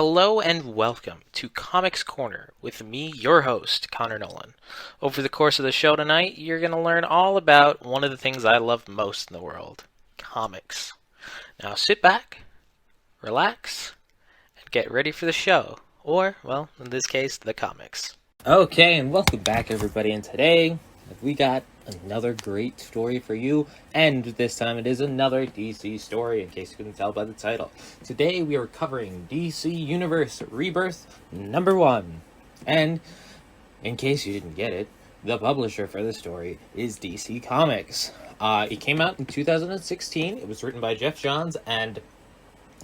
Hello and welcome to Comics Corner with me, your host, Connor Nolan. Over the course of the show tonight, you're going to learn all about one of the things I love most in the world, comics. Now sit back, relax, and get ready for the show. Or, well, in this case, the comics. Okay, and welcome back everybody, and today we got another great story for you, and this time it is another DC story, in case you couldn't tell by the title. Today we are covering DC Universe Rebirth #1, and in case you didn't get it, the publisher for the story is DC Comics. It came out in 2016, it was written by Jeff Johns, and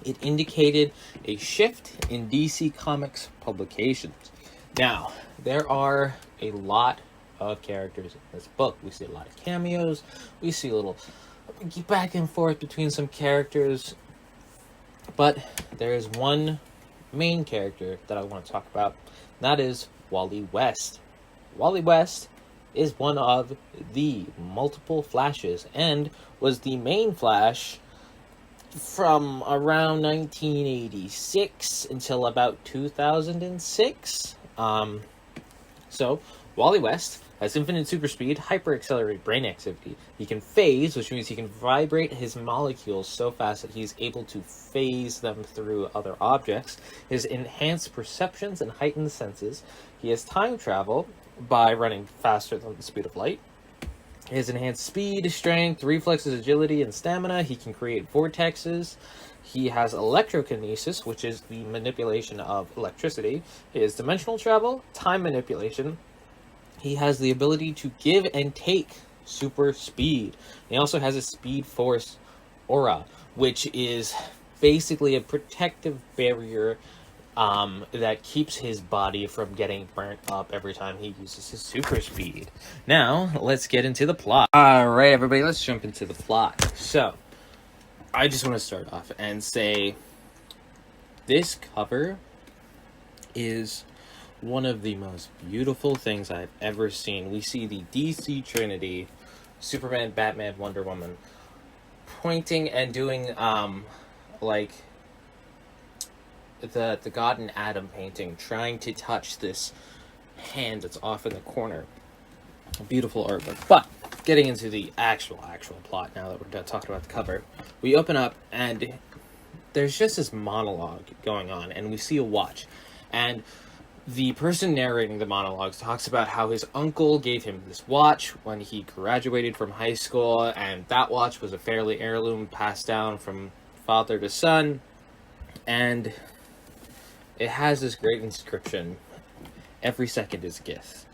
it indicated a shift in DC Comics publications. Now, there are a lot of characters in this book. We see a lot of cameos, we see a little back and forth between some characters, but there is one main character that I want to talk about, and that is Wally West. Wally West is one of the multiple Flashes, and was the main Flash from around 1986 until about 2006. So, Wally West has infinite super speed, hyper-accelerated brain activity. He can phase, which means he can vibrate his molecules so fast that he's able to phase them through other objects. His enhanced perceptions and heightened senses. He has time travel by running faster than the speed of light. His enhanced speed, strength, reflexes, agility, and stamina. He can create vortexes. He has electrokinesis, which is the manipulation of electricity. He has dimensional travel, time manipulation. He has the ability to give and take super speed. He also has a Speed Force aura, which is basically a protective barrier that keeps his body from getting burnt up every time he uses his super speed. Now, let's get into the plot. Alright, everybody, let's jump into the plot. So, I just want to start off and say this cover is one of the most beautiful things I've ever seen. We see the DC Trinity, Superman, Batman, Wonder Woman, pointing and doing like the God and Adam painting, trying to touch this hand that's off in the corner. A beautiful artwork. But getting into the actual plot now that we're done talking about the cover, we open up and there's just this monologue going on, and we see a watch, and the person narrating the monologues talks about how his uncle gave him this watch when he graduated from high school, and that watch was a fairly heirloom passed down from father to son, and it has this great inscription, "Every second is a gift."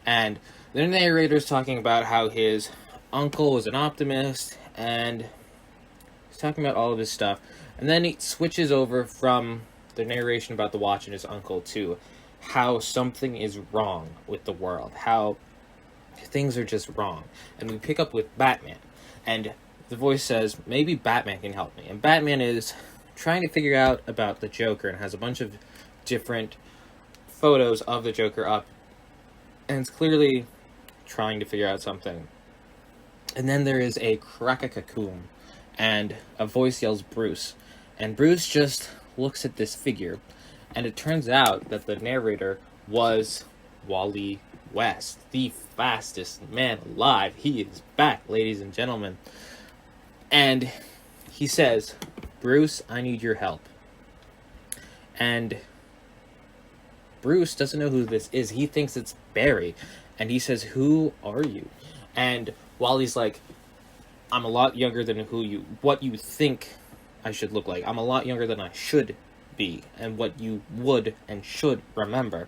And the narrator's talking about how his uncle was an optimist, and he's talking about all of this stuff, and then he switches over from the narration about the watch and his uncle to how something is wrong with the world, how things are just wrong. And we pick up with Batman, and the voice says, maybe Batman can help me. And Batman is trying to figure out about the Joker and has a bunch of different photos of the Joker up, and it's clearly trying to figure out something. And then there is a crack-a-cocoon, and a voice yells, "Bruce." And Bruce just looks at this figure, and it turns out that the narrator was Wally West, the fastest man alive. He is back, ladies and gentlemen. And he says, "Bruce, I need your help." And Bruce doesn't know who this is. He thinks it's Barry. And he says, "Who are you?" And Wally's like, "I'm a lot younger than what you think I should look like. I'm a lot younger than I should be, and what you would and should remember."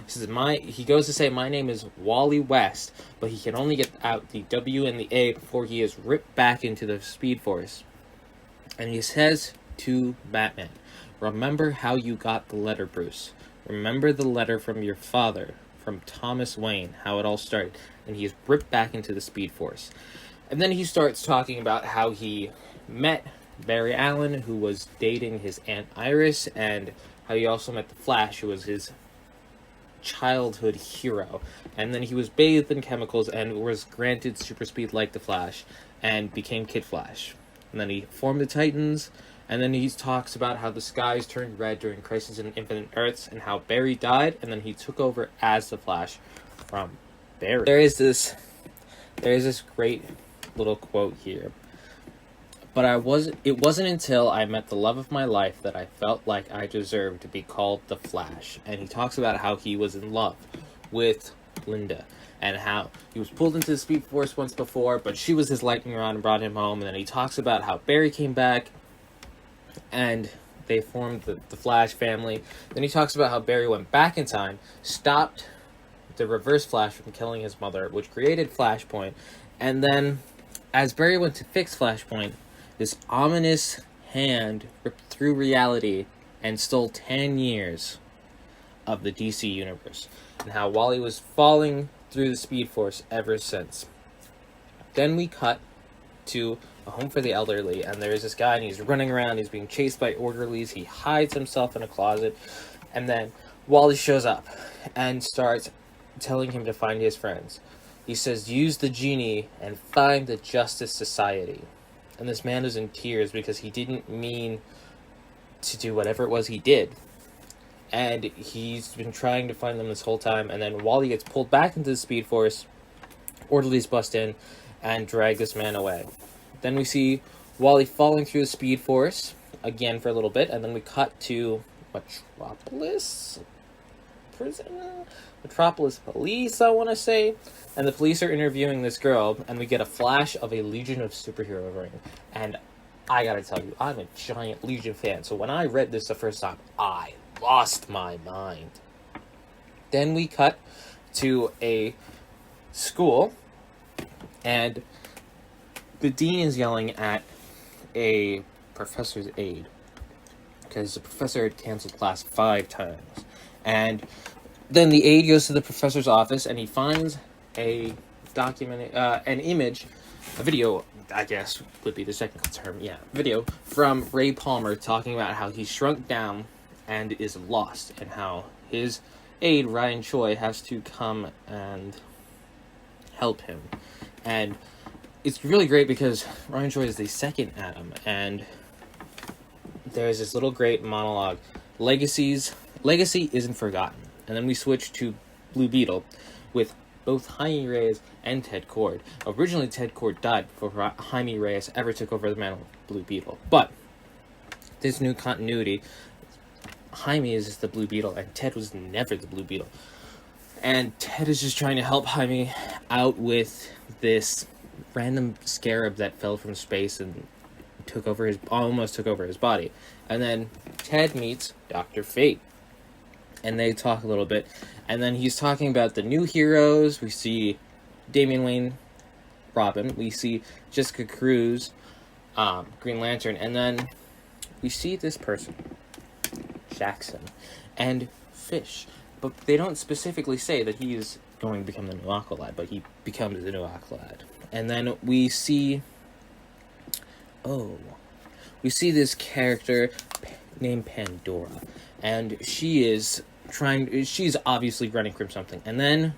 He says, he goes to say, "My name is Wally West," but he can only get out the W and the A before he is ripped back into the Speed Force. And he says to Batman, "Remember how you got the letter, Bruce. Remember the letter from your father, from Thomas Wayne, how it all started." And he is ripped back into the Speed Force. And then he starts talking about how he met Barry Allen, who was dating his Aunt Iris, and how he also met the Flash, who was his childhood hero. And then he was bathed in chemicals and was granted super speed like the Flash, and became Kid Flash. And then he formed the Titans, And then he talks about how the skies turned red during Crisis on Infinite Earths, and how Barry died, and then he took over as the Flash from Barry. There is this great little quote here. But it wasn't until I met the love of my life that I felt like I deserved to be called the Flash. And he talks about how he was in love with Linda, and how he was pulled into the Speed Force once before, but she was his lightning rod and brought him home. And then he talks about how Barry came back and they formed the Flash family. Then he talks about how Barry went back in time, stopped the Reverse Flash from killing his mother, which created Flashpoint. And then as Barry went to fix Flashpoint, this ominous hand ripped through reality and stole 10 years of the DC universe, and how Wally was falling through the Speed Force ever since. Then we cut to a home for the elderly, and there's this guy, and he's running around, he's being chased by orderlies, he hides himself in a closet, and then Wally shows up and starts telling him to find his friends. He says, use the genie and find the Justice Society. And this man is in tears because he didn't mean to do whatever it was he did. And he's been trying to find them this whole time. And then Wally gets pulled back into the Speed Force. Orderlies bust in and drag this man away. Then we see Wally falling through the Speed Force again for a little bit. And then we cut to Metropolis Prison? Metropolis Police, I want to say. And the police are interviewing this girl, and we get a flash of a Legion of Superhero ring. And I gotta tell you, I'm a giant Legion fan, so when I read this the first time, I lost my mind. Then we cut to a school, and the dean is yelling at a professor's aide, because the professor had canceled class 5 times. And then the aide goes to the professor's office, and he finds a document, an image, a video, I guess would be the technical term, video from Ray Palmer talking about how he shrunk down and is lost, and how his aide, Ryan Choi, has to come and help him. And it's really great because Ryan Choi is the second Atom, and there's this little great monologue, Legacy isn't forgotten. And then we switch to Blue Beetle with both Jaime Reyes and Ted Kord. Originally, Ted Kord died before Jaime Reyes ever took over the mantle of Blue Beetle. But this new continuity, Jaime is the Blue Beetle, and Ted was never the Blue Beetle. And Ted is just trying to help Jaime out with this random scarab that fell from space and almost took over his body. And then Ted meets Dr. Fate, and they talk a little bit, and then he's talking about the new heroes. We see Damian Wayne, Robin. We see Jessica Cruz, Green Lantern, and then we see this person, Jackson, and Fish. But they don't specifically say that he is going to become the new Aqualad, but he becomes the new Aqualad. And then we see this character named Pandora, and she's obviously running from something, and then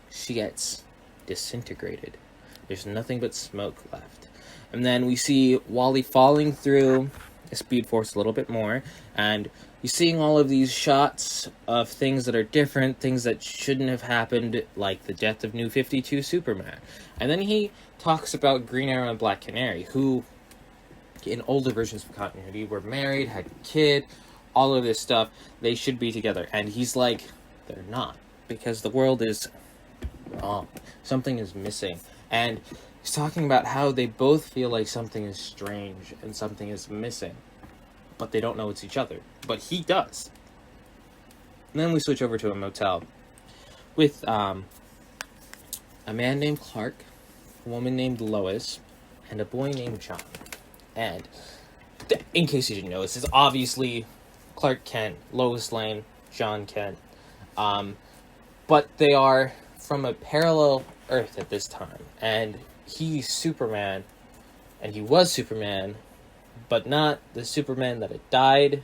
she gets disintegrated. There's nothing but smoke left. And then we see Wally falling through a Speed Force a little bit more, and you're seeing all of these shots of things that are different, things that shouldn't have happened, like the death of New 52 Superman. And then he talks about Green Arrow and Black Canary, who in older versions of continuity were married, had a kid, all of this stuff. They should be together. And he's like, they're not, because the world is wrong. Something is missing. And he's talking about how they both feel like something is strange and something is missing, but they don't know it's each other. But he does. And then we switch over to a motel with a man named Clark, a woman named Lois, and a boy named John. And in case you didn't know, this is obviously Clark Kent, Lois Lane, John Kent. But they are from a parallel Earth at this time. And he's Superman, and he was Superman, but not the Superman that had died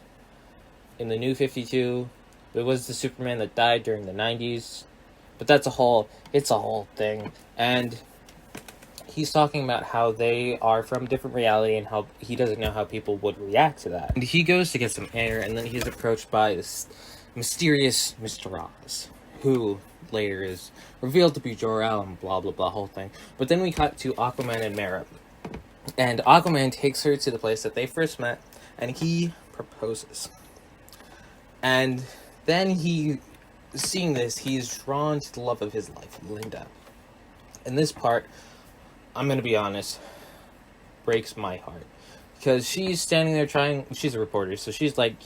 in the New 52. It was the Superman that died during the 90s. But it's a whole thing. And he's talking about how they are from different reality and how he doesn't know how people would react to that. And he goes to get some air, and then he's approached by this mysterious Mr. Oz, who later is revealed to be Jor-El and blah blah blah whole thing. But then we cut to Aquaman and Mera, and Aquaman takes her to the place that they first met, and he proposes. And then seeing this, he's drawn to the love of his life, Linda. And this part, I'm gonna be honest, breaks my heart. Because she's standing there she's a reporter, so she's like,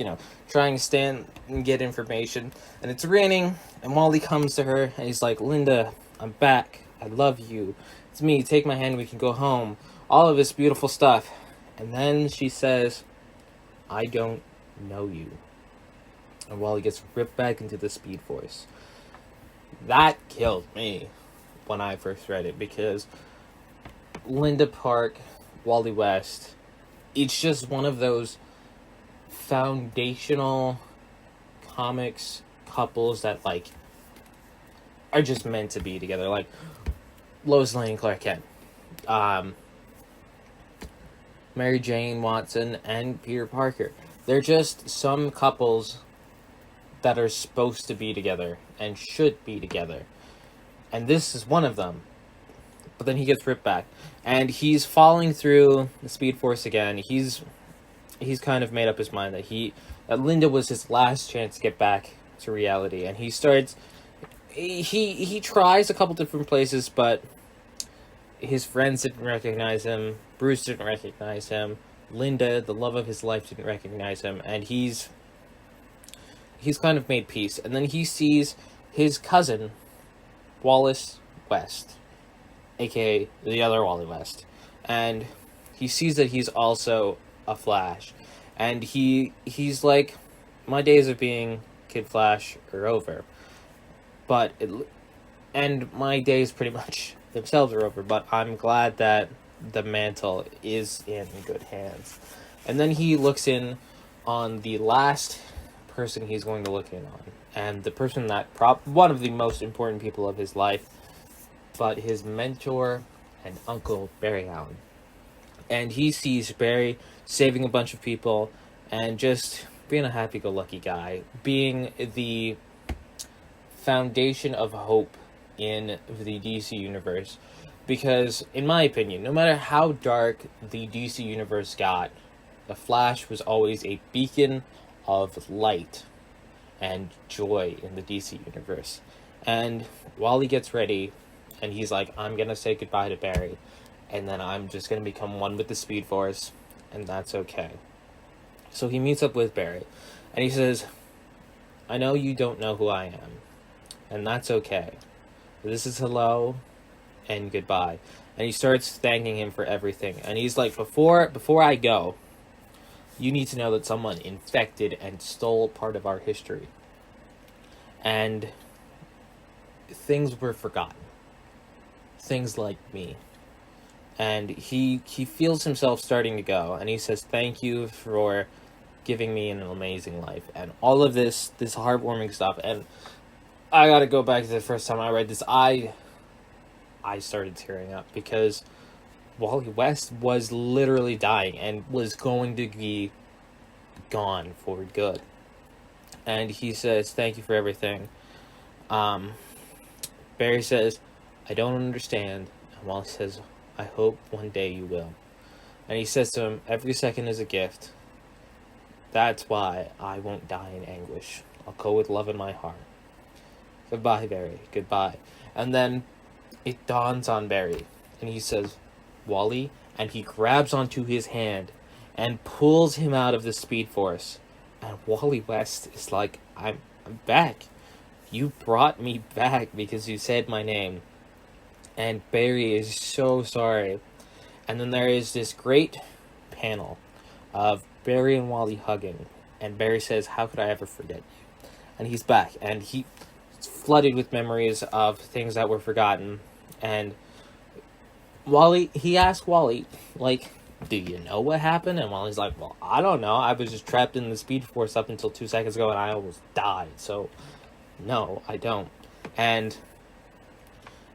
trying to stand and get information. And it's raining, and Wally comes to her, and he's like, Linda, I'm back. I love you. It's me. Take my hand, we can go home. All of this beautiful stuff. And then she says, I don't know you. And Wally gets ripped back into the Speed Force. That killed me when I first read it, because Linda Park, Wally West, it's just one of those foundational comics couples that are just meant to be together, like Lois Lane and Clark Kent, Mary Jane Watson and Peter Parker. They're just some couples that are supposed to be together and should be together, and this is one of them. But then he gets ripped back, and he's falling through the Speed Force again. He's kind of made up his mind that Linda was his last chance to get back to reality, and he tries a couple different places, but his friends didn't recognize him. Bruce didn't recognize him. Linda, the love of his life, didn't recognize him, and he's kind of made peace. And then he sees his cousin, Wallace West, aka the other Wally West, and he sees that he's also a Flash, and he's like, my days of being Kid Flash are over, and my days pretty much themselves are over, but I'm glad that the mantle is in good hands. And then he looks in on the last person he's going to look in on, and the person that one of the most important people of his life, but his mentor and uncle, Barry Allen. And he sees Barry saving a bunch of people and just being a happy-go-lucky guy, being the foundation of hope in the DC universe. Because, in my opinion, no matter how dark the DC universe got, the Flash was always a beacon of light and joy in the DC universe. And Wally gets ready, and he's like, I'm going to say goodbye to Barry, and then I'm just going to become one with the Speed Force, and that's okay. So he meets up with Barry, and he says, I know you don't know who I am, and that's okay. This is hello and goodbye. And he starts thanking him for everything, and he's like, before I go, you need to know that someone infected and stole part of our history. And things were forgotten. Things like me. And he feels himself starting to go, and he says, thank you for giving me an amazing life. And all of this heartwarming stuff. And I gotta go back to the first time I read this. I started tearing up, because Wally West was literally dying and was going to be gone for good. And he says, thank you for everything. Barry says, I don't understand. And Wally says, I hope one day you will. And he says to him, every second is a gift. That's why I won't die in anguish. I'll go with love in my heart. Goodbye, Barry. Goodbye. And then it dawns on Barry, and he says, Wally, and he grabs onto his hand and pulls him out of the Speed Force. And Wally West is like, I'm back. You brought me back because you said my name. And Barry is so sorry. And then there is this great panel of Barry and Wally hugging, and Barry says, how could I ever forget you? And he's back, and he's flooded with memories of things that were forgotten. And he asked Wally, like, do you know what happened? And Wally's like, well, I don't know. I was just trapped in the Speed Force up until 2 seconds ago, and I almost died. So, no, I don't. And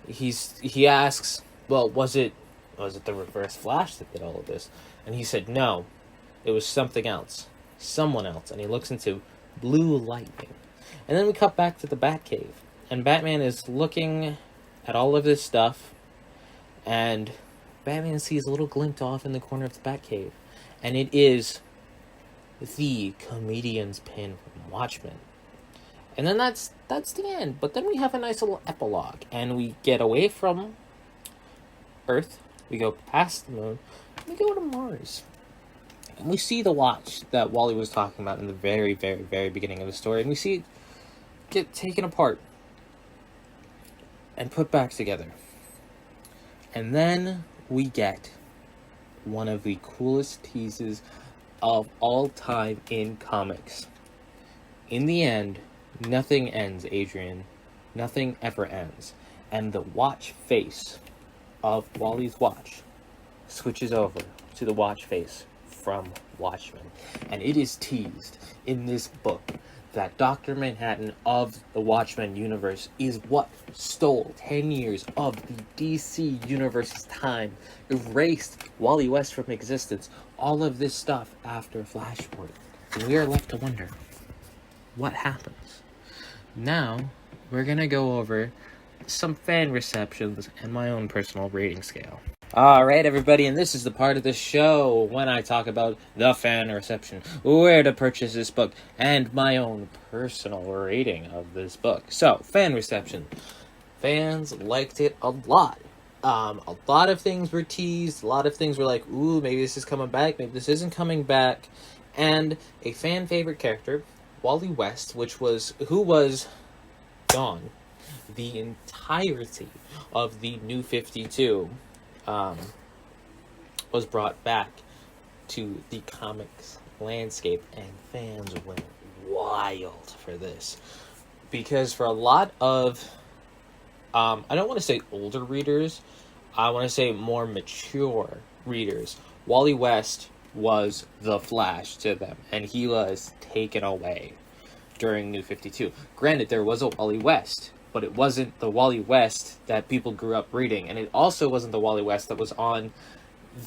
he asks, well, was it was it the Reverse Flash that did all of this? And he said, no, it was something else. Someone else. And he looks into blue lightning. And then we cut back to the Batcave. And Batman is looking at all of this stuff. And Batman sees a little glint off in the corner of the Batcave. And it is the comedian's pin from Watchmen. And then that's the end. But then we have a nice little epilogue. And we get away from Earth. We go past the moon. We go to Mars. And we see the watch that Wally was talking about in the very, very, very beginning of the story. And we see it get taken apart and put back together. And then we get one of the coolest teases of all time in comics. In the end, nothing ends, Adrian. Nothing ever ends. And the watch face of Wally's watch switches over to the watch face from Watchmen. And it is teased in this book that Dr. Manhattan of the Watchmen universe is what stole 10 years of the DC universe's time, erased Wally West from existence, all of this stuff after Flashpoint. And we are left to wonder, what happens? Now, we're going to go over some fan receptions and my own personal rating scale. Alright everybody, and this is the part of the show when I talk about the fan reception, where to purchase this book, and my own personal rating of this book. So, fan reception. Fans liked it a lot. A lot of things were teased, a lot of things were like, ooh, maybe this is coming back, maybe this isn't coming back. And a fan favorite character, Wally West, who was gone the entirety of the New 52, was brought back to the comics landscape, and fans went wild for this. Because for a lot of, I don't want to say older readers, I want to say more mature readers, Wally West was the Flash to them, and he was taken away during New 52. Granted, there was a Wally West, but it wasn't the Wally West that people grew up reading, and it also wasn't the Wally West that was on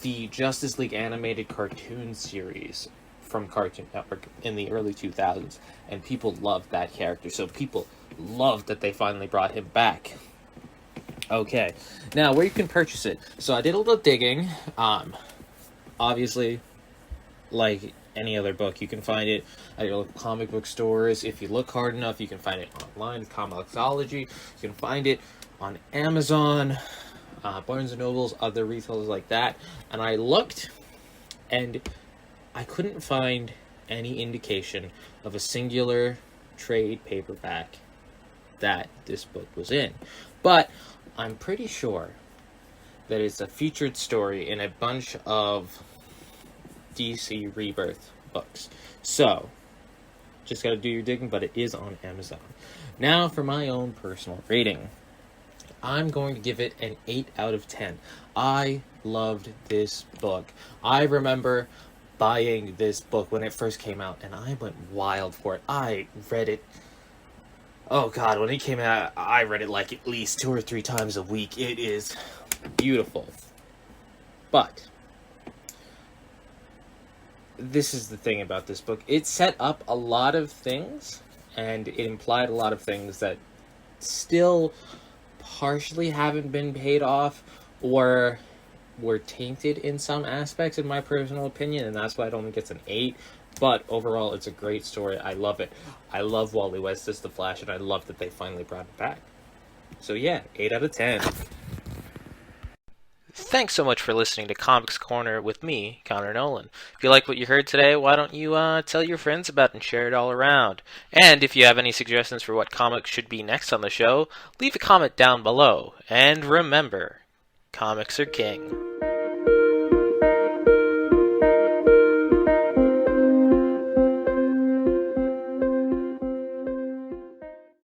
the Justice League animated cartoon series from Cartoon Network in the early 2000s, and people loved that character, so people loved that they finally brought him back. Okay, now where you can purchase it. So I did a little digging. Obviously, like any other book, you can find it at your local comic book stores. If you look hard enough, you can find it online, Comixology. You can find it on Amazon, Barnes & Nobles, other retailers like that. And I looked, and I couldn't find any indication of a singular trade paperback that this book was in. But I'm pretty sure that it's a featured story in a bunch of DC Rebirth books. So, just gotta do your digging, but it is on Amazon. Now for my own personal rating. I'm going to give it an 8 out of 10. I loved this book. I remember buying this book when it first came out, and I went wild for it. I read it. Oh god, when it came out, I read it like at least 2 or 3 times a week. It is beautiful. But this is the thing about this book. It set up a lot of things, and it implied a lot of things that still partially haven't been paid off, or were tainted in some aspects, in my personal opinion, and that's why it only gets an 8. But overall, it's a great story. I love it. I love Wally West as the Flash, and I love that they finally brought it back. So yeah, 8 out of 10. Thanks so much for listening to Comics Corner with me, Connor Nolan. If you like what you heard today, why don't you tell your friends about it and share it all around? And if you have any suggestions for what comics should be next on the show, leave a comment down below. And remember, comics are king.